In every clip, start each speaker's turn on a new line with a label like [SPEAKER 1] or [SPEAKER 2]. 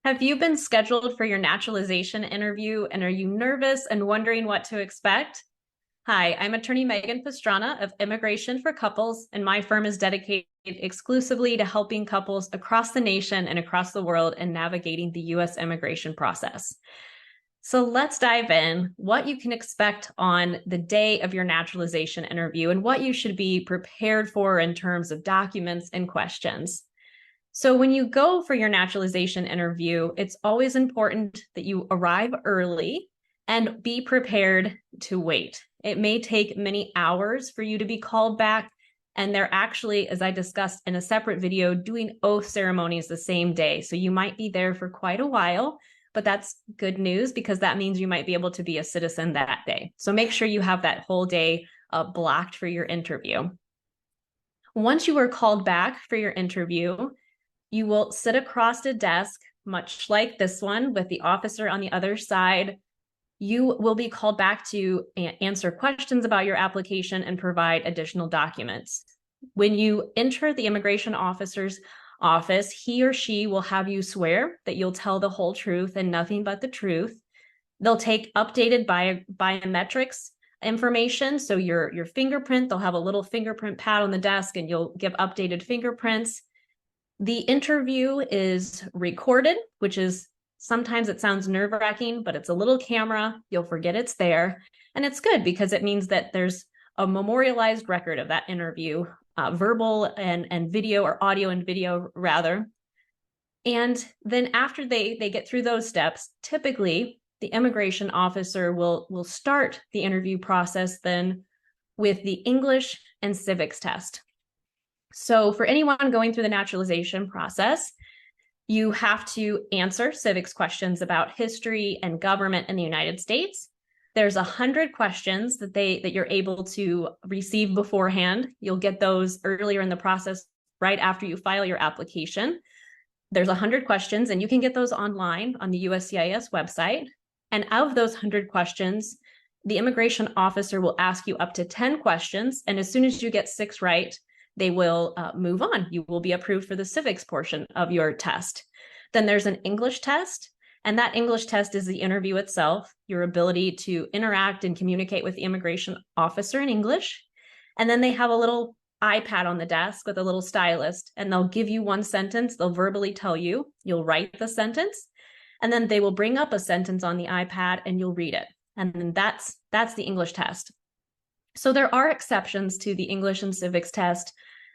[SPEAKER 1] Have you been scheduled for your naturalization interview and are you nervous and wondering what to expect? Hi, I'm attorney Megan Pastrana of Immigration for Couples, and my firm is dedicated exclusively to helping couples across the nation and across the world in navigating the U.S. immigration process. So let's dive in what you can expect on the day of your naturalization interview and what you should be prepared for in terms of documents and questions. So when you go for your naturalization interview, it's always important that you arrive early and be prepared to wait. It may take many hours for you to be called back, and they're actually, as I discussed in a separate video, doing oath ceremonies the same day. So you might be there for quite a while, but that's good news because that means you might be able to be a citizen that day. So make sure you have that whole day blocked for your interview. Once you are called back for your interview, you will sit across a desk, much like this one, with the officer on the other side. You will be called back to answer questions about your application and provide additional documents. When you enter the immigration officer's office, he or she will have you swear that you'll tell the whole truth and nothing but the truth. They'll take updated biometrics information. So your fingerprint, they'll have a little fingerprint pad on the desk and you'll give updated fingerprints. The interview is recorded, which is sometimes it sounds nerve-wracking, but it's a little camera. You'll forget it's there. And it's good because it means that there's a memorialized record of that interview, verbal and video, or audio and video rather. And then after they get through those steps, typically the immigration officer will start the interview process then with the English and civics test. So for anyone going through the naturalization process, you have to answer civics questions about history and government in the United States. There's 100 questions that you're able to receive beforehand. You'll get those earlier in the process, right after you file your application. There's 100 questions, and you can get those online on the USCIS website. And of those 100 questions, the immigration officer will ask you up to 10 questions. And as soon as you get 6 right, they will move on. You will be approved for the civics portion of your test. Then there's an English test, and that English test is the interview itself, your ability to interact and communicate with the immigration officer in English. And then they have a little iPad on the desk with a little stylus, and they'll give you one sentence. They'll verbally tell you, you'll write the sentence, and then they will bring up a sentence on the iPad and you'll read it. And then that's the English test. So there are exceptions to the English and civics test.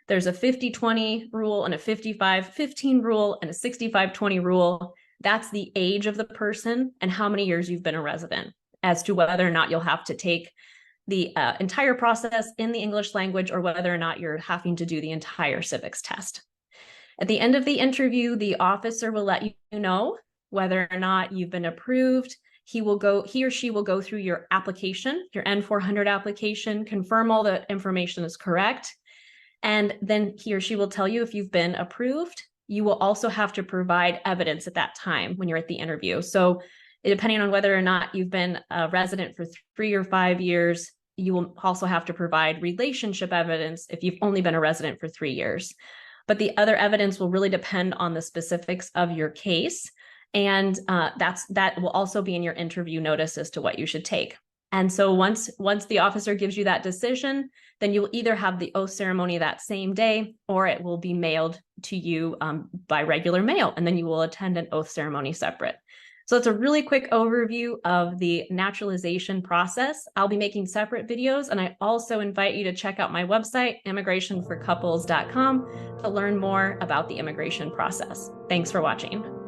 [SPEAKER 1] There's a 50-20 rule and a 55-15 rule and a 65-20 rule. That's the age of the person and how many years you've been a resident as to whether or not you'll have to take the entire process in the English language or whether or not you're having to do the entire civics test. At the end of the interview, the officer will let you know whether or not you've been approved. He or she will go through your application, your N-400 application, confirm all the information is correct. And then he or she will tell you if you've been approved. You will also have to provide evidence at that time when you're at the interview. So depending on whether or not you've been a resident for 3 or 5 years, you will also have to provide relationship evidence if you've only been a resident for 3 years. But the other evidence will really depend on the specifics of your case. And that will also be in your interview notice as to what you should take. And so once the officer gives you that decision, then you'll either have the oath ceremony that same day, or it will be mailed to you by regular mail, and then you will attend an oath ceremony separate. So it's a really quick overview of the naturalization process. I'll be making separate videos, and I also invite you to check out my website, immigrationforcouples.com, to learn more about the immigration process. Thanks for watching.